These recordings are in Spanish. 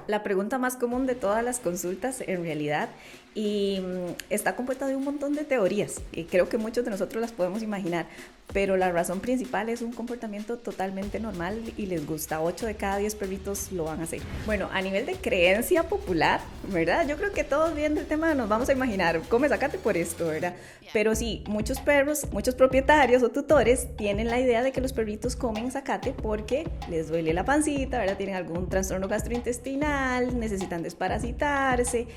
La pregunta más común de todas las consultas en realidad y está compuesta de un montón de teorías y creo que muchos de nosotros las podemos imaginar, pero la razón principal es un comportamiento totalmente normal y les gusta. 8 de cada 10 perritos lo van a hacer. Bueno, a nivel de creencia popular, ¿verdad? Yo creo que todos viendo el tema nos vamos a imaginar, come zacate por esto, ¿verdad? Pero sí, muchos perros, muchos propietarios o tutores tienen la idea de que los perritos comen zacate porque les duele la pancita, ¿verdad? Tienen algún trastorno gastrointestinal, necesitan desparasitarse,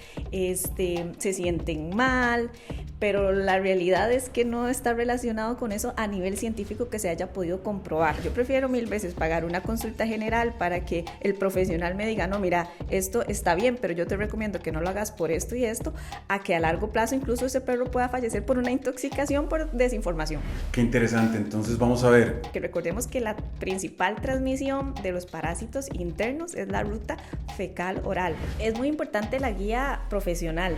se sienten mal, pero la realidad es que no está relacionado con eso a nivel científico que se haya podido comprobar. Yo prefiero mil veces pagar una consulta general para que el profesional me diga, no, mira, esto está bien, pero yo te recomiendo que no lo hagas por esto y esto, a que a largo plazo incluso ese perro pueda fallecer por una intoxicación por desinformación. Qué interesante, entonces vamos a ver. Que recordemos que la principal transmisión de los parásitos internos es la ruta fecal oral. Es muy importante la guía profesional.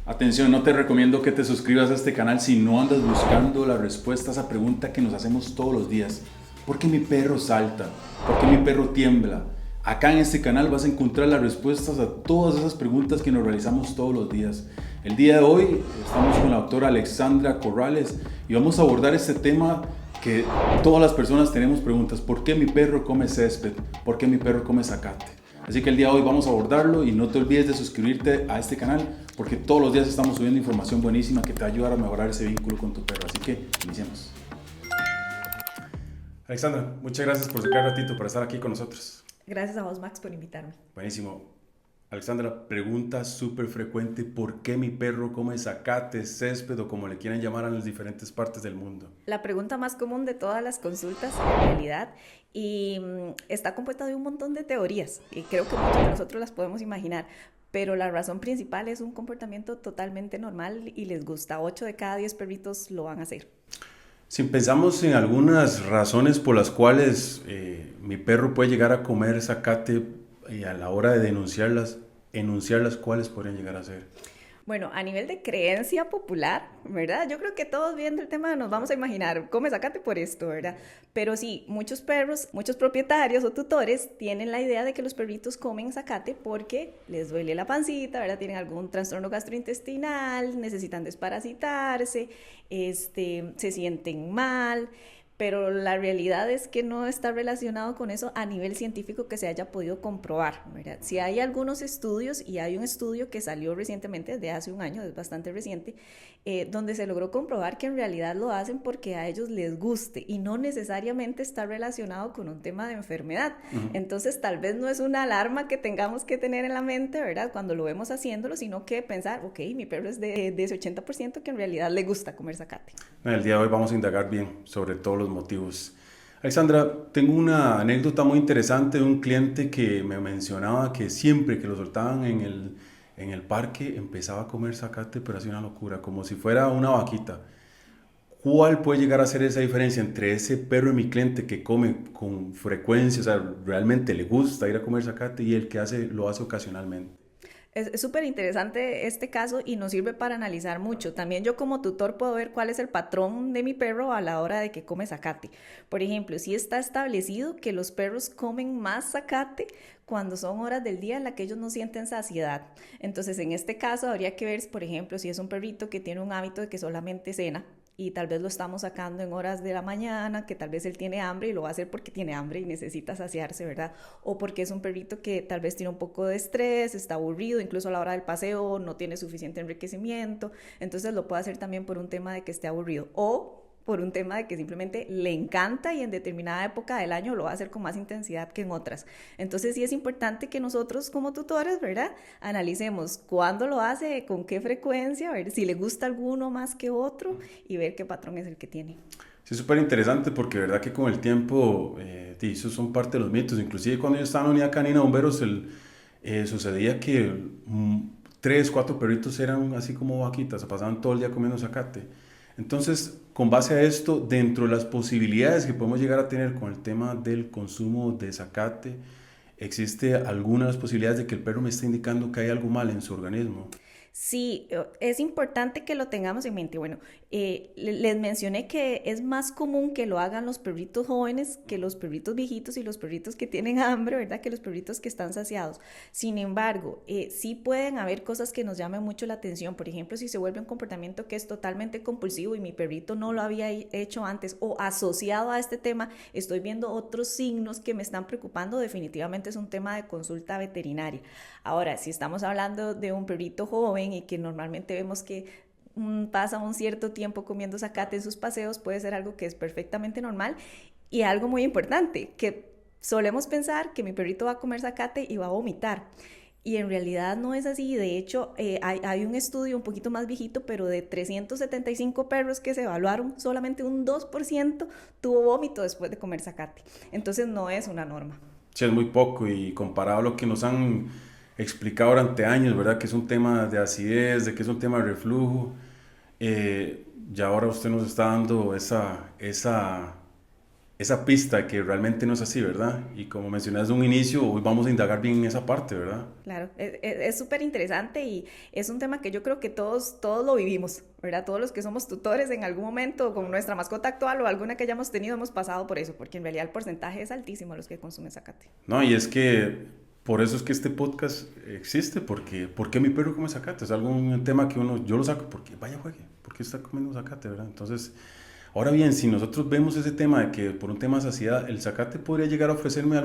Atención, no te recomiendo que te suscribas a este canal si no andas buscando la respuesta a esa pregunta que nos hacemos todos los días. ¿Por qué mi perro salta? ¿Por qué mi perro tiembla? Acá en este canal vas a encontrar las respuestas a todas esas preguntas que nos realizamos todos los días. El día de hoy estamos con la doctora Alexandra Corrales y vamos a abordar este tema que todas las personas tenemos preguntas. ¿Por qué mi perro come césped? ¿Por qué mi perro come zacate? Así que el día de hoy vamos a abordarlo y no te olvides de suscribirte a este canal porque todos los días estamos subiendo información buenísima que te va a ayudar a mejorar ese vínculo con tu perro. Así que iniciemos. Alexandra, muchas gracias por sacar ratito para estar aquí con nosotros. Gracias a vos, Max, por invitarme. Buenísimo. Alexandra, pregunta súper frecuente: ¿por qué mi perro come zacate, césped o como le quieran llamar en las diferentes partes del mundo? La pregunta más común de todas las consultas en realidad y está compuesta de un montón de teorías y creo que muchos de nosotros las podemos imaginar, pero la razón principal es un comportamiento totalmente normal y les gusta. 8 de cada 10 perritos lo van a hacer. Si pensamos en algunas razones por las cuales mi perro puede llegar a comer zacate y a la hora de enunciarlas, ¿cuáles podrían llegar a ser? Bueno, a nivel de creencia popular, ¿verdad? Yo creo que todos viendo el tema nos vamos a imaginar, come zacate por esto, ¿verdad? Pero sí, muchos perros, muchos propietarios o tutores tienen la idea de que los perritos comen zacate porque les duele la pancita, ¿verdad? Tienen algún trastorno gastrointestinal, necesitan desparasitarse, se sienten mal. Pero la realidad es que no está relacionado con eso a nivel científico que se haya podido comprobar, ¿verdad? Si hay algunos estudios, y hay un estudio que salió recientemente, de hace un año, es bastante reciente, donde se logró comprobar que en realidad lo hacen porque a ellos les guste y no necesariamente está relacionado con un tema de enfermedad. Entonces tal vez no es una alarma que tengamos que tener en la mente, ¿verdad? Cuando lo vemos haciéndolo, sino que pensar, ok, mi perro es de ese 80% que en realidad le gusta comer zacate. El día de hoy vamos a indagar bien sobre todos los motivos. Alexandra, tengo una anécdota muy interesante de un cliente que me mencionaba que siempre que lo soltaban en el parque empezaba a comer zacate, pero hacía una locura, como si fuera una vaquita. ¿Cuál puede llegar a ser esa diferencia entre ese perro de mi cliente que come con frecuencia, o sea, realmente le gusta ir a comer zacate, y el que lo hace ocasionalmente? Es súper interesante este caso y nos sirve para analizar mucho. También yo como tutor puedo ver cuál es el patrón de mi perro a la hora de que come zacate. Por ejemplo, si está establecido que los perros comen más zacate cuando son horas del día en las que ellos no sienten saciedad. Entonces, en este caso habría que ver, por ejemplo, si es un perrito que tiene un hábito de que solamente cena y tal vez lo estamos sacando en horas de la mañana, que tal vez él tiene hambre y lo va a hacer porque tiene hambre y necesita saciarse, ¿verdad? O porque es un perrito que tal vez tiene un poco de estrés, está aburrido, incluso a la hora del paseo no tiene suficiente enriquecimiento, entonces lo puede hacer también por un tema de que esté aburrido o por un tema de que simplemente le encanta y en determinada época del año lo va a hacer con más intensidad que en otras. Entonces sí es importante que nosotros como tutores, ¿verdad? Analicemos cuándo lo hace, con qué frecuencia, ver si le gusta alguno más que otro y ver qué patrón es el que tiene. Sí, es súper interesante porque verdad que con el tiempo, esos son parte de los mitos. Inclusive cuando yo estaba en la unidad canina de bomberos, sucedía que 3, 4 perritos eran así como vaquitas, se pasaban todo el día comiendo zacate. Entonces, con base a esto, dentro de las posibilidades que podemos llegar a tener con el tema del consumo de zacate, ¿existe alguna de las posibilidades de que el perro me esté indicando que hay algo mal en su organismo? Sí, es importante que lo tengamos en mente. Bueno, les mencioné que es más común que lo hagan los perritos jóvenes que los perritos viejitos y los perritos que tienen hambre, ¿verdad? Que los perritos que están saciados. Sin embargo, sí pueden haber cosas que nos llamen mucho la atención. Por ejemplo, si se vuelve un comportamiento que es totalmente compulsivo y mi perrito no lo había hecho antes o asociado a este tema, estoy viendo otros signos que me están preocupando, definitivamente es un tema de consulta veterinaria. Ahora, si estamos hablando de un perrito joven y que normalmente vemos que pasa un cierto tiempo comiendo zacate en sus paseos, puede ser algo que es perfectamente normal y algo muy importante, que solemos pensar que mi perrito va a comer zacate y va a vomitar. Y en realidad no es así. De hecho, hay un estudio un poquito más viejito, pero de 375 perros que se evaluaron, solamente un 2% tuvo vómito después de comer zacate. Entonces no es una norma. Sí, es muy poco y comparado a lo que nos han explicado durante años, ¿verdad? Que es un tema de acidez, de que es un tema de reflujo. Ya ahora usted nos está dando esa pista que realmente no es así, ¿verdad? Y como mencioné desde un inicio, hoy vamos a indagar bien en esa parte, ¿verdad? Claro, es súper interesante y es un tema que yo creo que todos lo vivimos, ¿verdad? Todos los que somos tutores en algún momento con nuestra mascota actual o alguna que hayamos tenido hemos pasado por eso, porque en realidad el porcentaje es altísimo los que consumen zacate. No, y es que por eso es que este podcast existe, porque ¿por qué mi perro come zacate? Es algún tema que yo lo saco porque vaya juegue, ¿por qué está comiendo zacate, verdad? Entonces, ahora bien, si nosotros vemos ese tema de que por un tema de saciedad, el zacate podría llegar a ofrecerme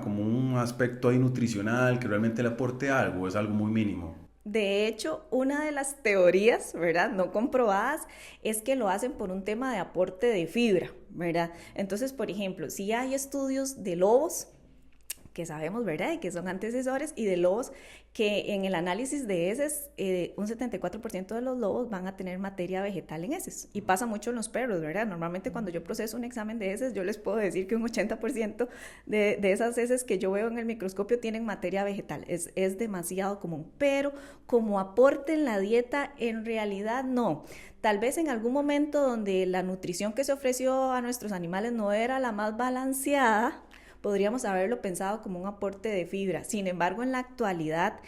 como un aspecto ahí nutricional que realmente le aporte algo, es algo muy mínimo. De hecho, una de las teorías, ¿verdad? No comprobadas, es que lo hacen por un tema de aporte de fibra, ¿verdad? Entonces, por ejemplo, si hay estudios de lobos, que sabemos, ¿verdad?, y que son antecesores, y de lobos que en el análisis de heces, un 74% de los lobos van a tener materia vegetal en heces. Y pasa mucho en los perros, ¿verdad? Normalmente cuando yo proceso un examen de heces, yo les puedo decir que un 80% de esas heces que yo veo en el microscopio tienen materia vegetal. Es demasiado común. Pero como aporte en la dieta, en realidad no. Tal vez en algún momento donde la nutrición que se ofreció a nuestros animales no era la más balanceada, podríamos haberlo pensado como un aporte de fibra. Sin embargo, en la actualidad,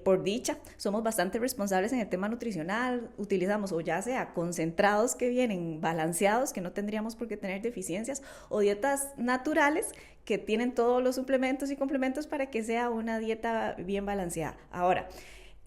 por dicha, somos bastante responsables en el tema nutricional. Utilizamos o ya sea concentrados que vienen balanceados, que no tendríamos por qué tener deficiencias, o dietas naturales que tienen todos los suplementos y complementos para que sea una dieta bien balanceada. Ahora,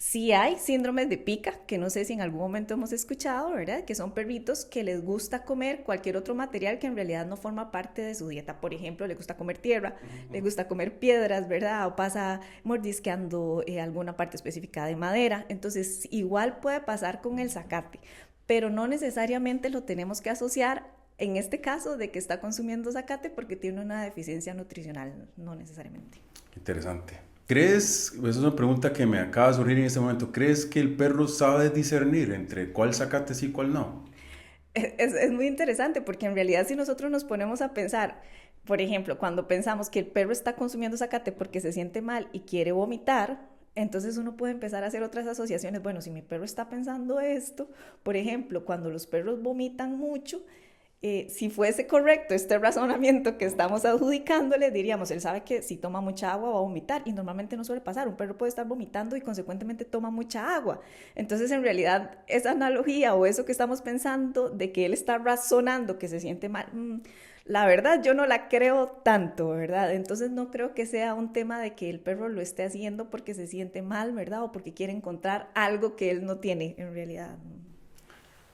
sí hay síndromes de pica, que no sé si en algún momento hemos escuchado, ¿verdad? Que son perritos que les gusta comer cualquier otro material que en realidad no forma parte de su dieta. Por ejemplo, le gusta comer tierra, le gusta comer piedras, ¿verdad? O pasa mordisqueando alguna parte específica de madera. Entonces, igual puede pasar con el zacate, pero no necesariamente lo tenemos que asociar en este caso de que está consumiendo zacate porque tiene una deficiencia nutricional, no necesariamente. Interesante. ¿Crees, esa es una pregunta que me acaba de surgir en este momento, ¿crees que el perro sabe discernir entre cuál zacate sí y cuál no? Es muy interesante porque en realidad si nosotros nos ponemos a pensar, por ejemplo, cuando pensamos que el perro está consumiendo zacate porque se siente mal y quiere vomitar, entonces uno puede empezar a hacer otras asociaciones. Bueno, si mi perro está pensando esto, por ejemplo, cuando los perros vomitan mucho, si fuese correcto este razonamiento que estamos adjudicándole, diríamos, él sabe que si toma mucha agua va a vomitar y normalmente no suele pasar, un perro puede estar vomitando y consecuentemente toma mucha agua. Entonces en realidad esa analogía o eso que estamos pensando de que él está razonando que se siente mal, la verdad yo no la creo tanto, ¿verdad? Entonces no creo que sea un tema de que el perro lo esté haciendo porque se siente mal, ¿verdad? O porque quiere encontrar algo que él no tiene en realidad.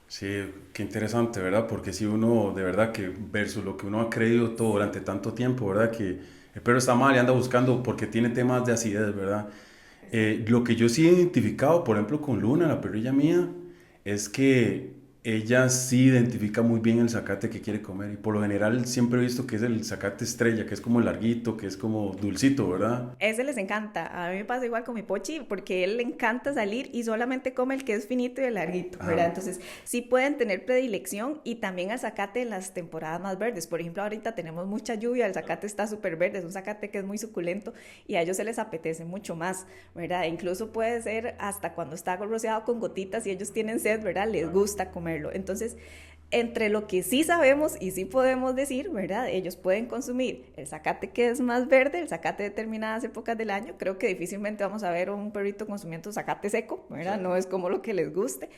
Sí, qué interesante, ¿verdad? Porque si uno, de verdad, que versus lo que uno ha creído todo durante tanto tiempo, ¿verdad? Que el perro está mal y anda buscando porque tiene temas de acidez, ¿verdad? Lo que yo sí he identificado, por ejemplo, con Luna, la perrilla mía, es que ella sí identifica muy bien el zacate que quiere comer y por lo general siempre he visto que es el zacate estrella, que es como larguito, que es como dulcito, ¿verdad? Ese les encanta. A mí me pasa igual con mi Pochi, porque a él le encanta salir y solamente come el que es finito y el larguito, ¿verdad? Entonces, sí pueden tener predilección y también al zacate en las temporadas más verdes. Por ejemplo, ahorita tenemos mucha lluvia, el zacate está súper verde, es un zacate que es muy suculento y a ellos se les apetece mucho más, ¿verdad? E incluso puede ser hasta cuando está rociado con gotitas y ellos tienen sed, ¿verdad? Les gusta comerlo. Entonces, Entre lo que sí sabemos y sí podemos decir, ¿verdad? Ellos pueden consumir el zacate que es más verde, el zacate de determinadas épocas del año. Creo que difícilmente vamos a ver un perrito consumiendo zacate seco, ¿verdad? Sí. No es como lo que les guste.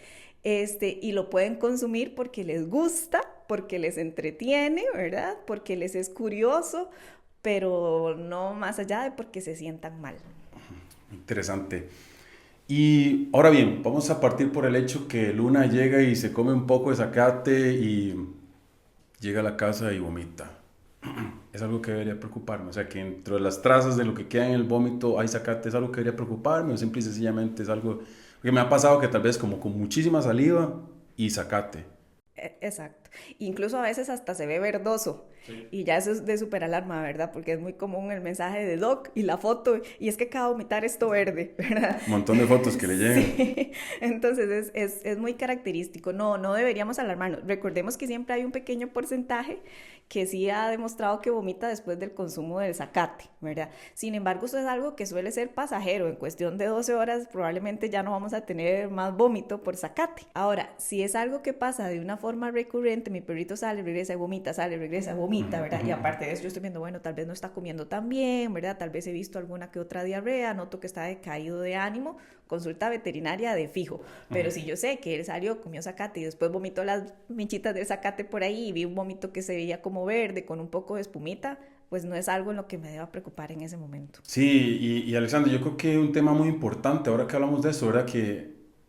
Y lo pueden consumir porque les gusta, porque les entretiene, ¿verdad? Porque les es curioso, pero no más allá de porque se sientan mal. Interesante. Y ahora bien, vamos a partir por el hecho que Luna llega y se come un poco de zacate y llega a la casa y vomita. Es algo que debería preocuparme. O sea, que entre las trazas de lo que queda en el vómito hay zacate. ¿Es algo que debería preocuparme o simple y sencillamente es algo que me ha pasado que tal vez como con muchísima saliva y zacate? Exacto. Incluso a veces hasta se ve verdoso. Sí. Y ya eso es de súper alarma, ¿verdad? Porque es muy común el mensaje de Doc y la foto, y es que acabo de vomitar esto verde, ¿verdad? Un montón de fotos que le llegan. Sí. Entonces es muy característico. No deberíamos alarmarnos. Recordemos que siempre hay un pequeño porcentaje que sí ha demostrado que vomita después del consumo del zacate, ¿verdad? Sin embargo, eso es algo que suele ser pasajero. En cuestión de 12 horas probablemente ya no vamos a tener más vómito por zacate. Ahora, si es algo que pasa de una forma recurrente, mi perrito sale, regresa y vomita, sale, regresa, vomita, ¿verdad? Y aparte de eso yo estoy viendo, bueno, tal vez no está comiendo tan bien, ¿verdad? Tal vez he visto alguna que otra diarrea, noto que está decaído de ánimo, consulta veterinaria de fijo. Pero si yo sé que él salió, comió zacate y después vomitó las michitas del zacate por ahí y vi un vómito que se veía como verde con un poco de espumita, pues no es algo en lo que me deba preocupar en ese momento. Sí, y Alexandra, yo creo que un tema muy importante, ahora que hablamos de eso, ¿verdad?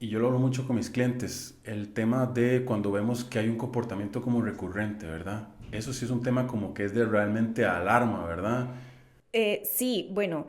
Y yo lo hablo mucho con mis clientes, el tema de cuando vemos que hay un comportamiento como recurrente, ¿verdad? Eso sí es un tema como que es de realmente alarma, ¿verdad? Sí, bueno,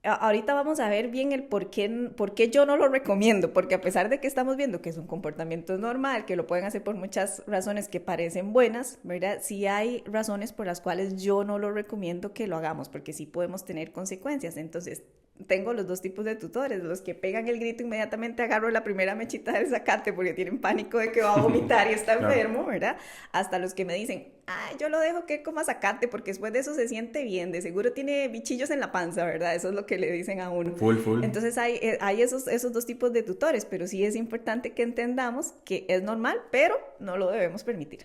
ahorita vamos a ver bien el por qué yo no lo recomiendo, porque a pesar de que estamos viendo que es un comportamiento normal, que lo pueden hacer por muchas razones que parecen buenas, ¿verdad? Sí hay razones por las cuales yo no lo recomiendo que lo hagamos, porque sí podemos tener consecuencias. Entonces, tengo los dos tipos de tutores, los que pegan el grito inmediatamente agarro la primera mechita del zacate porque tienen pánico de que va a vomitar y está enfermo, ¿verdad? Hasta los que me dicen, ay, yo lo dejo que coma zacate porque después de eso se siente bien, de seguro tiene bichillos en la panza, ¿verdad? Eso es lo que le dicen a uno. Full. Entonces hay esos dos tipos de tutores, pero sí es importante que entendamos que es normal, pero no lo debemos permitir.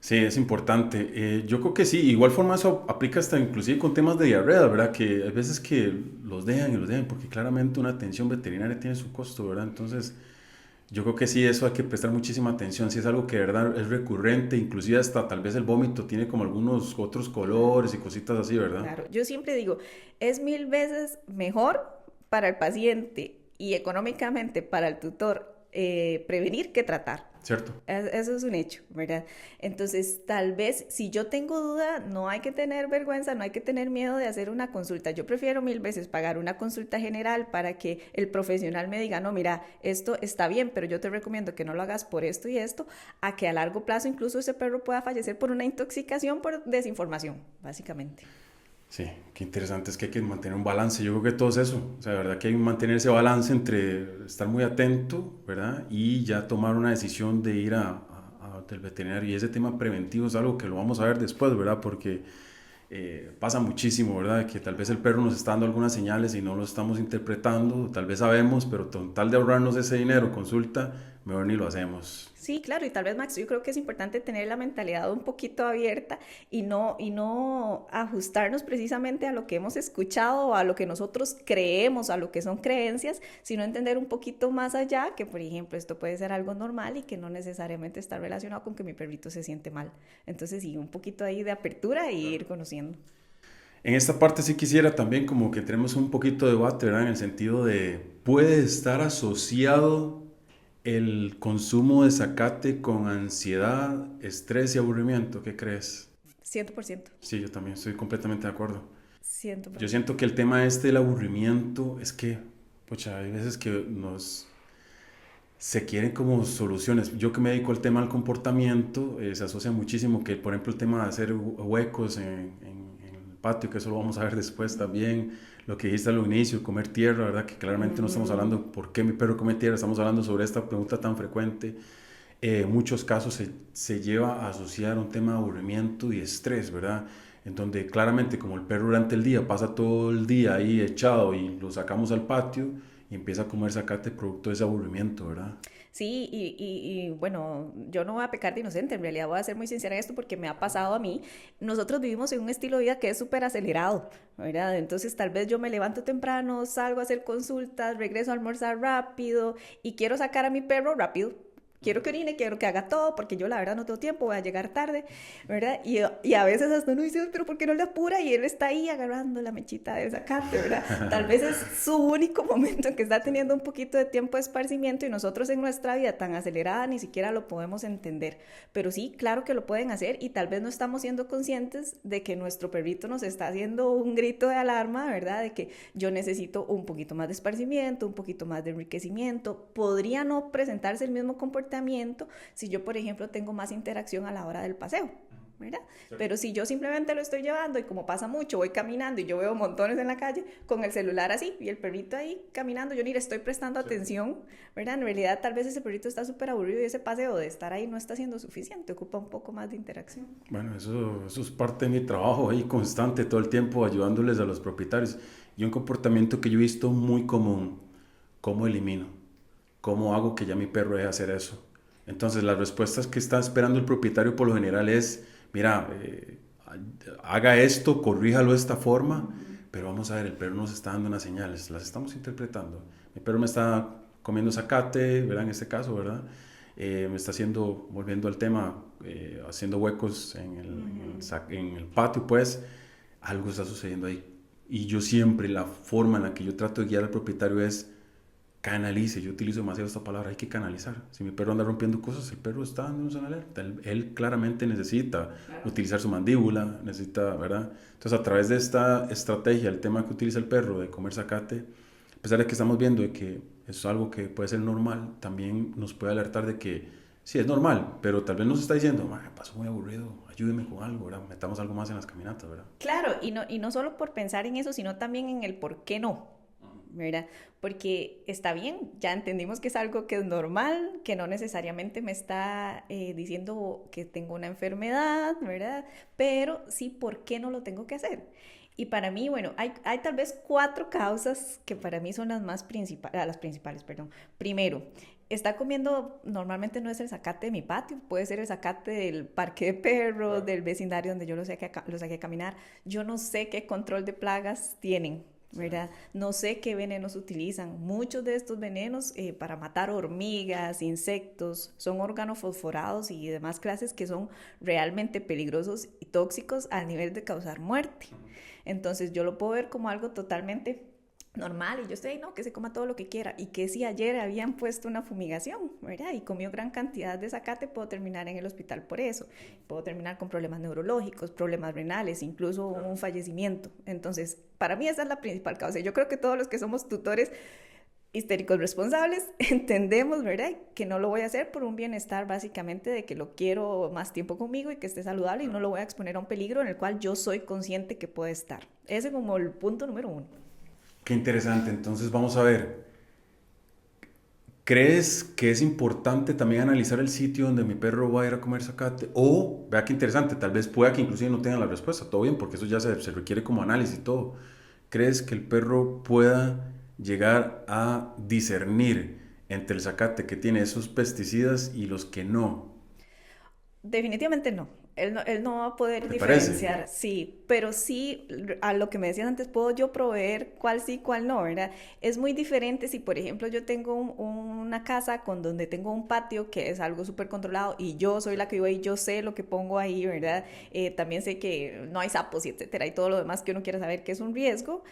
Sí, es importante. Yo creo que sí, igual forma eso aplica hasta inclusive con temas de diarrea, ¿verdad? Que hay veces que los dejan, porque claramente una atención veterinaria tiene su costo, ¿verdad? Entonces, yo creo que sí, eso hay que prestar muchísima atención. Si es algo que de verdad es recurrente, inclusive hasta tal vez el vómito tiene como algunos otros colores y cositas así, ¿verdad? Claro, yo siempre digo, es 1000 veces mejor para el paciente y económicamente para el tutor prevenir que tratar. Cierto. Eso es un hecho, ¿verdad? Entonces, tal vez, si yo tengo duda, no hay que tener vergüenza, no hay que tener miedo de hacer una consulta. Yo prefiero 1000 veces pagar una consulta general para que el profesional me diga, no, mira, esto está bien, pero yo te recomiendo que no lo hagas por esto y esto, a que a largo plazo incluso ese perro pueda fallecer por una intoxicación por desinformación, básicamente. Sí, qué interesante, es que hay que mantener un balance, yo creo que todo es eso, o sea, de verdad que hay que mantener ese balance entre estar muy atento, ¿verdad? Y ya tomar una decisión de ir del veterinario, y ese tema preventivo es algo que lo vamos a ver después, ¿verdad? Porque pasa muchísimo, ¿verdad? Que tal vez el perro nos está dando algunas señales y no lo estamos interpretando, tal vez sabemos, pero con tal de ahorrarnos ese dinero, consulta, mejor ni lo hacemos. Sí, claro, y tal vez, Max, yo creo que es importante tener la mentalidad un poquito abierta y no ajustarnos precisamente a lo que hemos escuchado, a lo que nosotros creemos, a lo que son creencias, sino entender un poquito más allá que, por ejemplo, esto puede ser algo normal y que no necesariamente está relacionado con que mi perrito se siente mal. Entonces, sí, un poquito ahí de apertura y ir conociendo. En esta parte sí quisiera también como que tenemos un poquito de debate, ¿verdad? En el sentido de, ¿puede estar asociado el consumo de zacate con ansiedad, estrés y aburrimiento? ¿Qué crees? 100%. Sí, yo también estoy completamente de acuerdo. 100%. Yo siento que el tema del aburrimiento es que, pucha, hay veces que se quieren como soluciones. Yo que me dedico al tema del comportamiento, se asocia muchísimo que, por ejemplo, el tema de hacer huecos en el patio, que eso lo vamos a ver después también. Lo que dijiste al inicio, comer tierra, ¿verdad? Que claramente no estamos hablando por qué mi perro come tierra, estamos hablando sobre esta pregunta tan frecuente. En muchos casos se lleva a asociar un tema de aburrimiento y estrés, ¿verdad? En donde claramente como el perro durante el día pasa todo el día ahí echado y lo sacamos al patio y empieza a comer zacate producto de ese aburrimiento, ¿verdad? Sí, bueno, yo no voy a pecar de inocente, en realidad voy a ser muy sincera en esto porque me ha pasado a mí. Nosotros vivimos en un estilo de vida que es súper acelerado, ¿verdad? Entonces tal vez yo me levanto temprano, salgo a hacer consultas, regreso a almorzar rápido y quiero sacar a mi perro rápido. Quiero que orine, quiero que haga todo, porque yo la verdad no tengo tiempo, voy a llegar tarde, ¿verdad? Y a veces hasta uno dice, pero ¿por qué no le apura? Y él está ahí agarrando la mechita del zacate, ¿verdad? Tal vez es su único momento en que está teniendo un poquito de tiempo de esparcimiento y nosotros en nuestra vida tan acelerada ni siquiera lo podemos entender. Pero sí, claro que lo pueden hacer y tal vez no estamos siendo conscientes de que nuestro perrito nos está haciendo un grito de alarma, ¿verdad? De que yo necesito un poquito más de esparcimiento, un poquito más de enriquecimiento. Podría no presentarse el mismo comportamiento si yo, por ejemplo, tengo más interacción a la hora del paseo, ¿verdad? Sí. Pero si yo simplemente lo estoy llevando y como pasa mucho, voy caminando y yo veo montones en la calle con el celular así y el perrito ahí caminando, yo ni le estoy prestando atención, ¿verdad? En realidad tal vez ese perrito está súper aburrido y ese paseo de estar ahí no está siendo suficiente, ocupa un poco más de interacción. Bueno, eso es parte de mi trabajo ahí constante, todo el tiempo ayudándoles a los propietarios. Y un comportamiento que yo he visto muy común, ¿cómo elimino? ¿Cómo hago que ya mi perro deje de hacer eso? Entonces, las respuestas que está esperando el propietario por lo general es, mira, haga esto, corríjalo de esta forma, pero vamos a ver, el perro nos está dando unas señales, las estamos interpretando. Mi perro me está comiendo zacate, ¿verdad? En este caso, ¿verdad? Me está haciendo, volviendo al tema, haciendo huecos en el patio, pues, algo está sucediendo ahí. Y yo siempre, la forma en la que yo trato de guiar al propietario es, canalice, yo utilizo demasiado esta palabra, hay que canalizar. Si mi perro anda rompiendo cosas, el perro está dándonos una alerta. Él claramente necesita utilizar su mandíbula, necesita, ¿verdad? Entonces, a través de esta estrategia, el tema que utiliza el perro de comer zacate, a pesar de que estamos viendo de que es algo que puede ser normal, también nos puede alertar de que sí, es normal, pero tal vez nos está diciendo, me paso muy aburrido, ayúdeme con algo, ¿verdad? Metamos algo más en las caminatas, ¿verdad? Claro, y no solo por pensar en eso, sino también en el por qué no, ¿verdad? Porque está bien, ya entendimos que es algo que es normal, que no necesariamente me está diciendo que tengo una enfermedad, ¿verdad? Pero sí, ¿por qué no lo tengo que hacer? Y para mí, bueno, hay tal vez 4 causas que para mí son las principales, perdón. Primero, está comiendo, normalmente no es el zacate de mi patio, puede ser el zacate del parque de perros, del vecindario donde yo lo saqué a caminar. Yo no sé qué control de plagas tienen, ¿verdad? No sé qué venenos utilizan. Muchos de estos venenos para matar hormigas, insectos, son organofosforados y demás clases que son realmente peligrosos y tóxicos al nivel de causar muerte. Entonces yo lo puedo ver como algo totalmente normal y yo estoy, no, que se coma todo lo que quiera y que si ayer habían puesto una fumigación, ¿verdad? Y comió gran cantidad de zacate, puedo terminar en el hospital por eso, puedo terminar con problemas neurológicos, problemas renales, incluso un fallecimiento. Entonces, para mí esa es la principal causa. Yo creo que todos los que somos tutores histéricos responsables entendemos, ¿verdad? Que no lo voy a hacer por un bienestar básicamente de que lo quiero más tiempo conmigo y que esté saludable y no lo voy a exponer a un peligro en el cual yo soy consciente que puede estar. Ese es como el punto número 1. Qué interesante. Entonces vamos a ver, ¿crees que es importante también analizar el sitio donde mi perro va a ir a comer zacate? O, vea qué interesante, tal vez pueda que inclusive no tenga la respuesta, todo bien, porque eso ya se requiere como análisis y todo. ¿Crees que el perro pueda llegar a discernir entre el zacate que tiene esos pesticidas y los que no? Definitivamente no. Él no va a poder diferenciar, parece? Sí, pero sí, a lo que me decías antes, puedo yo proveer cuál sí, cuál no, ¿verdad? Es muy diferente si, por ejemplo, yo tengo una casa donde tengo un patio que es algo súper controlado y yo soy la que vivo ahí, yo sé lo que pongo ahí, ¿verdad? También sé que no hay sapos y etcétera y todo lo demás que uno quiere saber que es un riesgo.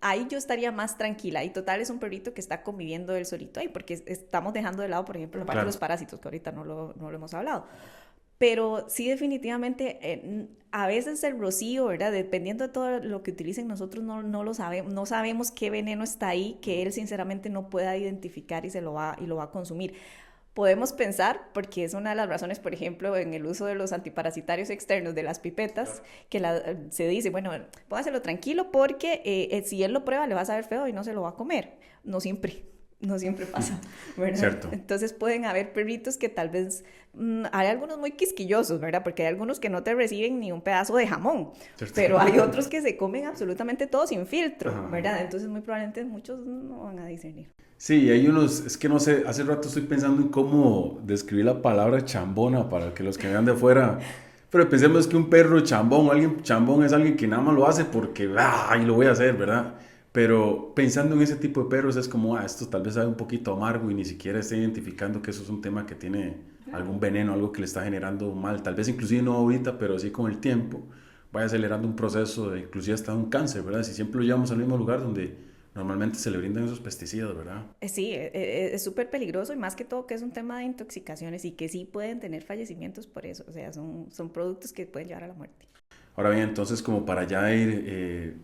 Ahí yo estaría más tranquila y total es un perrito que está conviviendo él solito ahí porque estamos dejando de lado, por ejemplo, la parte de los parásitos que ahorita no lo hemos hablado. Pero sí, definitivamente, a veces el rocío, ¿verdad? Dependiendo de todo lo que utilicen, nosotros no lo sabemos, no sabemos qué veneno está ahí, que él sinceramente no pueda identificar y lo va a consumir. Podemos pensar, porque es una de las razones, por ejemplo, en el uso de los antiparasitarios externos de las pipetas, que se dice, bueno, póngaselo tranquilo porque si él lo prueba le va a saber feo y no se lo va a comer. No siempre. no siempre pasa, ¿verdad? Cierto. Entonces pueden haber perritos que tal vez, hay algunos muy quisquillosos, ¿verdad? Porque hay algunos que no te reciben ni un pedazo de jamón, Cierto. pero hay otros que se comen absolutamente todo sin filtro, Ajá. ¿verdad? Entonces muy probablemente muchos no van a discernir. Sí, hay unos, es que no sé, hace rato estoy pensando en cómo describir la palabra chambona para que los que vean de afuera, pero pensemos que un perro chambón, alguien chambón es alguien que nada más lo hace porque, y lo voy a hacer, ¿verdad? Pero pensando en ese tipo de perros es como, esto tal vez sabe un poquito amargo y ni siquiera está identificando que eso es un tema que tiene algún veneno, algo que le está generando mal, tal vez inclusive no ahorita, pero sí con el tiempo, vaya acelerando un proceso de inclusive hasta un cáncer, ¿verdad? Si siempre lo llevamos al mismo lugar donde normalmente se le brindan esos pesticidas, ¿verdad? Sí, es súper peligroso y más que todo que es un tema de intoxicaciones y que sí pueden tener fallecimientos por eso, o sea, son productos que pueden llevar a la muerte. Ahora bien, entonces como para ya ir,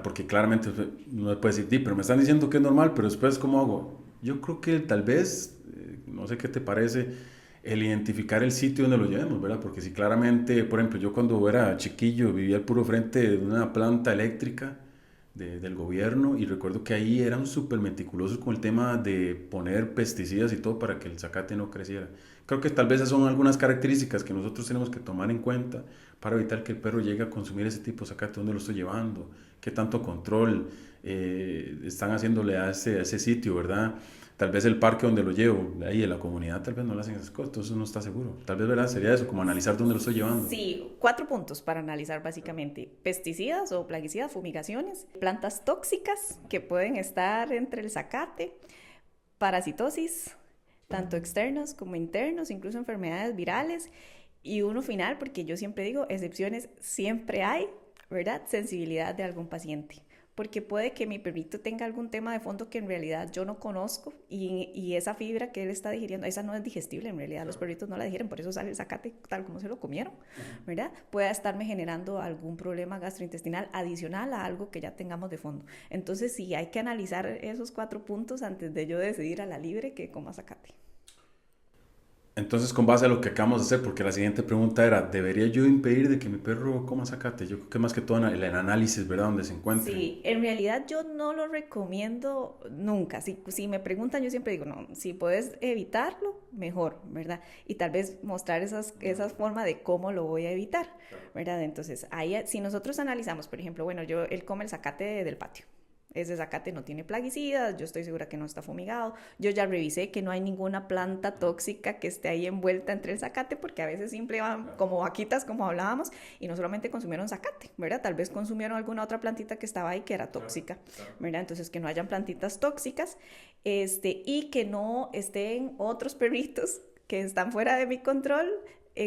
porque claramente no me puede decir, pero me están diciendo que es normal, pero después ¿cómo hago? Yo creo que tal vez, no sé qué te parece, el identificar el sitio donde lo llevemos, ¿verdad? Porque si claramente, por ejemplo, yo cuando era chiquillo vivía al puro frente de una planta eléctrica del gobierno y recuerdo que ahí eran súper meticulosos con el tema de poner pesticidas y todo para que el zacate no creciera. Creo que tal vez esas son algunas características que nosotros tenemos que tomar en cuenta para evitar que el perro llegue a consumir ese tipo de zacate, dónde lo estoy llevando, qué tanto control están haciéndole a ese sitio, ¿verdad? Tal vez el parque donde lo llevo, ahí en la comunidad tal vez no le hacen esas cosas, entonces no está seguro. Tal vez, ¿verdad? Sería eso, como analizar dónde lo estoy llevando. Sí, 4 puntos para analizar básicamente. Pesticidas o plaguicidas, fumigaciones, plantas tóxicas que pueden estar entre el zacate, parasitosis, tanto externos como internos, incluso enfermedades virales. Y uno final, porque yo siempre digo, excepciones siempre hay, ¿verdad? Sensibilidad de algún paciente. Porque puede que mi perrito tenga algún tema de fondo que en realidad yo no conozco y esa fibra que él está digiriendo, esa no es digestible en realidad, los perritos no la digieren, por eso sale el zacate tal como se lo comieron, ¿verdad? Puede estarme generando algún problema gastrointestinal adicional a algo que ya tengamos de fondo. Entonces sí, hay que analizar esos 4 puntos antes de yo decidir a la libre que coma zacate. Entonces, con base a lo que acabamos de hacer, porque la siguiente pregunta era, ¿debería yo impedir de que mi perro coma zacate? Yo creo que más que todo el análisis, ¿verdad? Donde se encuentre. Sí, en realidad yo no lo recomiendo nunca. Si me preguntan, yo siempre digo, no, si puedes evitarlo, mejor, ¿verdad? Y tal vez mostrar esas formas de cómo lo voy a evitar, ¿verdad? Entonces, ahí, si nosotros analizamos, por ejemplo, bueno, él come el zacate del patio. Ese zacate no tiene plaguicidas, yo estoy segura que no está fumigado, yo ya revisé que no hay ninguna planta tóxica que esté ahí envuelta entre el zacate, porque a veces simple van como vaquitas, como hablábamos, y no solamente consumieron zacate, ¿verdad? Tal vez consumieron alguna otra plantita que estaba ahí que era tóxica, ¿verdad? Entonces que no hayan plantitas tóxicas, y que no estén otros perritos que están fuera de mi control,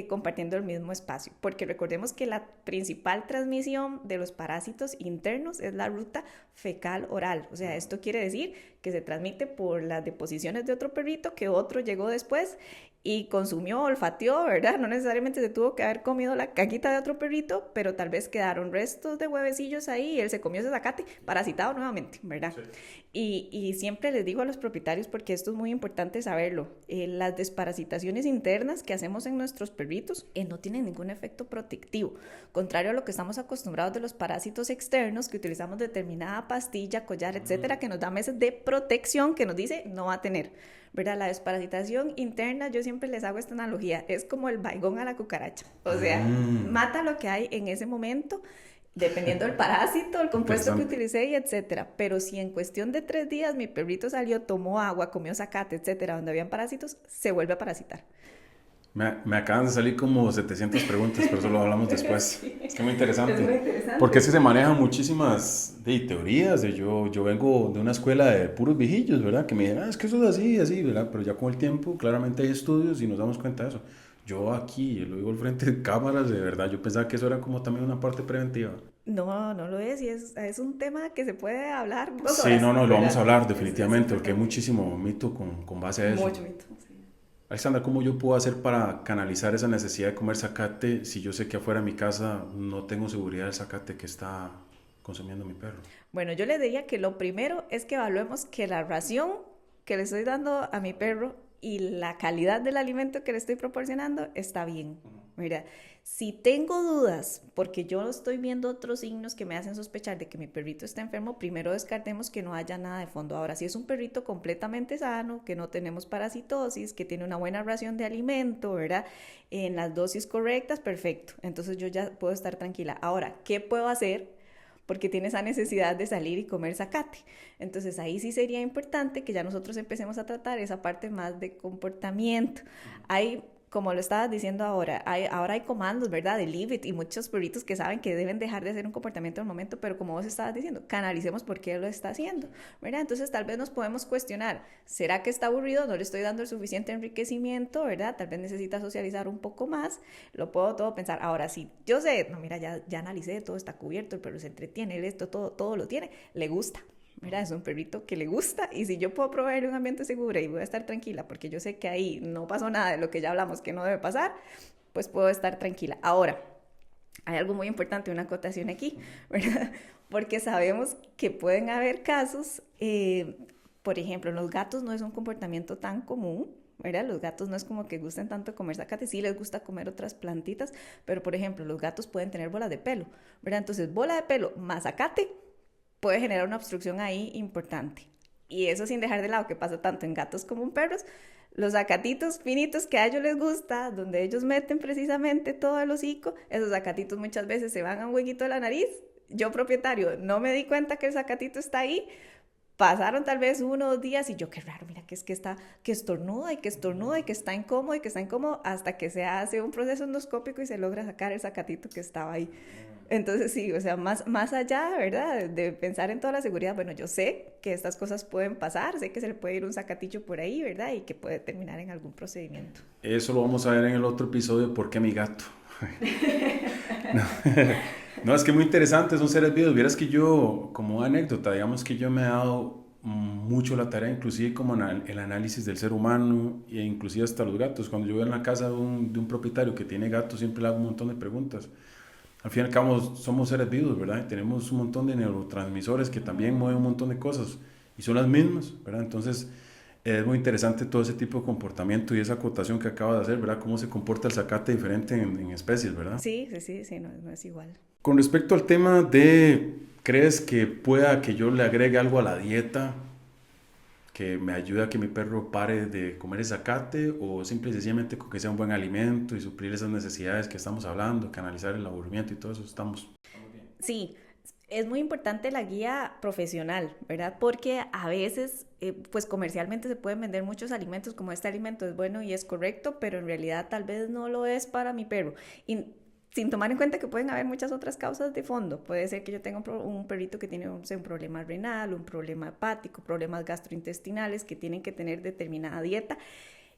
compartiendo el mismo espacio, porque recordemos que la principal transmisión de los parásitos internos es la ruta fecal oral, o sea, esto quiere decir que se transmite por las deposiciones de otro perrito que otro llegó después y consumió, olfateó, ¿verdad? No necesariamente se tuvo que haber comido la caquita de otro perrito, pero tal vez quedaron restos de huevecillos ahí y él se comió ese zacate parasitado nuevamente, ¿verdad? Sí. Y siempre les digo a los propietarios, porque esto es muy importante saberlo, las desparasitaciones internas que hacemos en nuestros perritos no tienen ningún efecto protectivo, contrario a lo que estamos acostumbrados de los parásitos externos, que utilizamos determinada pastilla, collar, etcétera, que nos da meses de protección que nos dice no va a tener, ¿verdad? La desparasitación interna, yo siempre les hago esta analogía, es como el baigón a la cucaracha, o sea, mata lo que hay en ese momento, dependiendo del parásito, el compuesto que utilicé y etcétera, pero si en cuestión de 3 días mi perrito salió, tomó agua, comió zacate, etcétera, donde habían parásitos, se vuelve a parasitar. Me acaban de salir como 700 preguntas, pero eso lo hablamos después. Sí. Está muy interesante. Es muy interesante. Porque es que se manejan muchísimas teorías. Yo vengo de una escuela de puros viejillos, ¿verdad? Que me dicen, es que eso es así, ¿verdad? Pero ya con el tiempo, claramente hay estudios y nos damos cuenta de eso. Yo aquí, lo digo al frente de cámaras, de verdad, yo pensaba que eso era como también una parte preventiva. No, no lo es, y es un tema que se puede hablar 2 horas. Sí, no, lo vamos a hablar definitivamente, porque hay muchísimo mito con base a eso. Mucho mito, sí. Alexandra, ¿cómo yo puedo hacer para canalizar esa necesidad de comer zacate si yo sé que afuera de mi casa no tengo seguridad del zacate que está consumiendo mi perro? Bueno, yo les diría que lo primero es que evaluemos que la ración que le estoy dando a mi perro y la calidad del alimento que le estoy proporcionando está bien. Mira, si tengo dudas, porque yo estoy viendo otros signos que me hacen sospechar de que mi perrito está enfermo, primero descartemos que no haya nada de fondo. Ahora, si es un perrito completamente sano, que no tenemos parasitosis, que tiene una buena ración de alimento, ¿verdad? En las dosis correctas, perfecto. Entonces yo ya puedo estar tranquila. Ahora, ¿qué puedo hacer? Porque tiene esa necesidad de salir y comer zacate. Entonces ahí sí sería importante que ya nosotros empecemos a tratar esa parte más de comportamiento. Hay, como lo estabas diciendo ahora hay comandos, ¿verdad? De leave it, y muchos perritos que saben que deben dejar de hacer un comportamiento en el momento, pero como vos estabas diciendo, canalicemos por qué lo está haciendo, ¿verdad? Entonces tal vez nos podemos cuestionar, ¿será que está aburrido? No le estoy dando el suficiente enriquecimiento, ¿verdad? Tal vez necesita socializar un poco más, lo puedo todo pensar. Ahora sí, yo sé, no, mira, ya analicé, todo está cubierto, el perro se entretiene, esto, todo lo tiene, le gusta. Mira, es un perrito que le gusta, y si yo puedo proveerle un ambiente seguro y voy a estar tranquila porque yo sé que ahí no pasó nada de lo que ya hablamos que no debe pasar, pues puedo estar tranquila. Ahora, hay algo muy importante, una acotación aquí, ¿verdad? Porque sabemos que pueden haber casos, por ejemplo, en los gatos no es un comportamiento tan común, ¿verdad? Los gatos no es como que gusten tanto comer zacate, sí les gusta comer otras plantitas, pero por ejemplo, los gatos pueden tener bolas de pelo, ¿verdad? Entonces, bola de pelo más zacate puede generar una obstrucción ahí importante. Y eso sin dejar de lado que pasa tanto en gatos como en perros. Los zacatitos finitos que a ellos les gusta, donde ellos meten precisamente todo el hocico, esos zacatitos muchas veces se van a un huequito de la nariz. Yo, propietario, no me di cuenta que el zacatito está ahí. Pasaron tal vez 1 o 2 días y yo, qué raro, mira que es que está, que estornuda y que estornuda y que está incómodo y que está incómodo, hasta que se hace un proceso endoscópico y se logra sacar el zacatito que estaba ahí. Entonces sí, o sea, más allá, ¿verdad? De pensar en toda la seguridad, bueno, yo sé que estas cosas pueden pasar, sé que se le puede ir un zacatillo por ahí, ¿verdad? Y que puede terminar en algún procedimiento. Eso lo vamos a ver en el otro episodio, ¿por qué mi gato? No. No, es que muy interesante, son seres vivos. Vieras que yo, como anécdota, digamos que yo me he dado mucho la tarea, inclusive como el análisis del ser humano e inclusive hasta los gatos. Cuando yo voy a la casa de un propietario que tiene gatos, siempre le hago un montón de preguntas. Al fin y al cabo somos seres vivos, ¿verdad? Y tenemos un montón de neurotransmisores que también mueven un montón de cosas y son las mismas, ¿verdad? Entonces es muy interesante todo ese tipo de comportamiento y esa acotación que acaba de hacer, ¿verdad? Cómo se comporta el zacate diferente en especies, ¿verdad? Sí, no es igual. Con respecto al tema de, ¿crees que pueda que yo le agregue algo a la dieta que me ayude a que mi perro pare de comer el zacate, o simple y sencillamente con que sea un buen alimento y suplir esas necesidades que estamos hablando, canalizar el aburrimiento y todo eso, estamos bien? Sí, es muy importante la guía profesional, ¿verdad? Porque a veces, pues comercialmente se pueden vender muchos alimentos, como este alimento es bueno y es correcto, pero en realidad tal vez no lo es para mi perro. Y sin tomar en cuenta que pueden haber muchas otras causas de fondo. Puede ser que yo tenga un perrito que tiene un problema renal, un problema hepático, problemas gastrointestinales, que tienen que tener determinada dieta.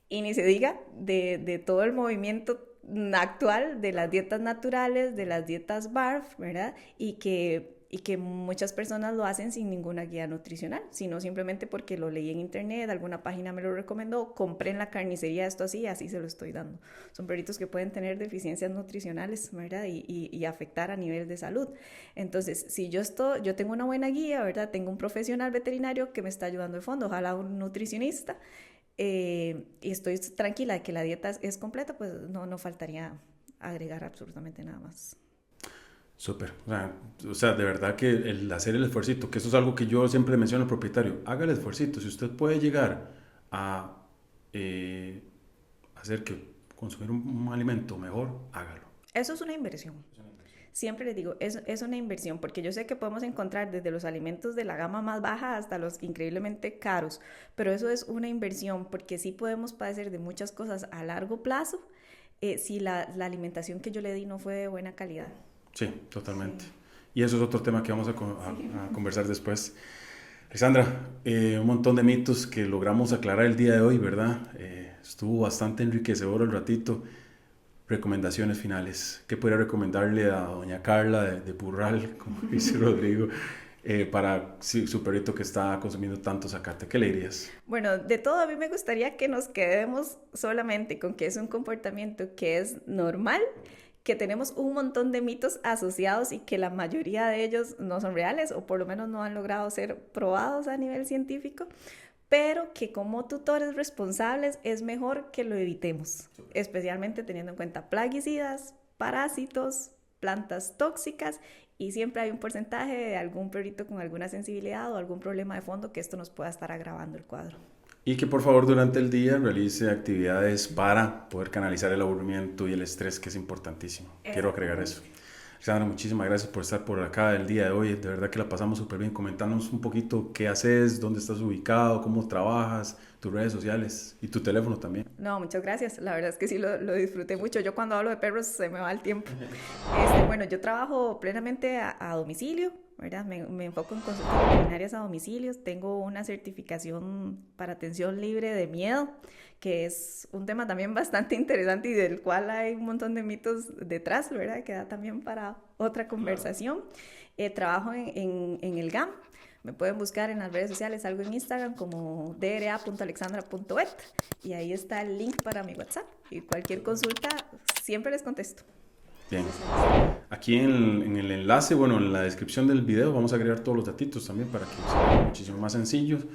Y ni se diga de todo el movimiento actual de las dietas naturales, de las dietas BARF, ¿verdad? Y que muchas personas lo hacen sin ninguna guía nutricional, sino simplemente porque lo leí en internet, alguna página me lo recomendó, compré en la carnicería esto así se lo estoy dando. Son perritos que pueden tener deficiencias nutricionales, ¿verdad? Y afectar a nivel de salud. Entonces, si yo tengo una buena guía, ¿verdad? Tengo un profesional veterinario que me está ayudando de fondo, ojalá un nutricionista, y estoy tranquila de que la dieta es completa, pues no faltaría agregar absolutamente nada más. Súper, o sea, de verdad que el hacer el esfuercito, que eso es algo que yo siempre menciono al propietario, haga el esfuercito. Si usted puede llegar a hacer que consumir un alimento mejor, hágalo. Eso es una inversión. Siempre les digo, es una inversión, porque yo sé que podemos encontrar desde los alimentos de la gama más baja hasta los increíblemente caros, pero eso es una inversión, porque sí podemos padecer de muchas cosas a largo plazo si la alimentación que yo le di no fue de buena calidad. Sí, totalmente. Sí. Y eso es otro tema que vamos a conversar después. Alexandra, un montón de mitos que logramos aclarar el día de hoy, ¿verdad? Estuvo bastante enriquecedor el ratito. Recomendaciones finales. ¿Qué podría recomendarle a doña Carla de Purral, como dice Rodrigo, para su perrito que está consumiendo tanto zacate? ¿Qué le dirías? Bueno, de todo a mí me gustaría que nos quedemos solamente con que es un comportamiento que es normal, que tenemos un montón de mitos asociados y que la mayoría de ellos no son reales, o por lo menos no han logrado ser probados a nivel científico, pero que como tutores responsables es mejor que lo evitemos, especialmente teniendo en cuenta plaguicidas, parásitos, plantas tóxicas, y siempre hay un porcentaje de algún perrito con alguna sensibilidad o algún problema de fondo que esto nos pueda estar agravando el cuadro. Y que por favor durante el día realice actividades para poder canalizar el aburrimiento y el estrés, que es importantísimo. Quiero agregar eso. Alexandra, muchísimas gracias por estar por acá el día de hoy. De verdad que la pasamos súper bien. Coméntanos un poquito qué haces, dónde estás ubicado, cómo trabajas, tus redes sociales y tu teléfono también. No, muchas gracias. La verdad es que sí lo disfruté mucho. Yo cuando hablo de perros se me va el tiempo. Bueno, yo trabajo plenamente a domicilio, ¿verdad? Me enfoco en consultas veterinarias a domicilio. Tengo una certificación para atención libre de miedo, que es un tema también bastante interesante y del cual hay un montón de mitos detrás, ¿verdad? Que da también para otra conversación. Trabajo en el GAM. Me pueden buscar en las redes sociales, algo en Instagram como dra.alexandra.vet, y ahí está el link para mi WhatsApp. Y cualquier consulta siempre les contesto. Bien. Aquí en el enlace, bueno, en la descripción del video vamos a agregar todos los datitos también para que sea muchísimo más sencillos.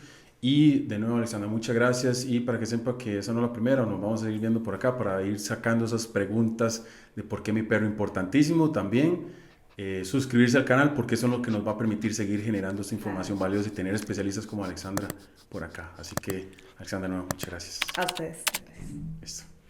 Y de nuevo, Alexandra, muchas gracias. Y para que sepa que esa no es la primera, nos vamos a seguir viendo por acá para ir sacando esas preguntas de por qué mi perro, importantísimo también. Suscribirse al canal, porque eso es lo que nos va a permitir seguir generando esta información valiosa y tener especialistas como Alexandra por acá. Así que, Alexandra, no, muchas gracias. A ustedes. Listo.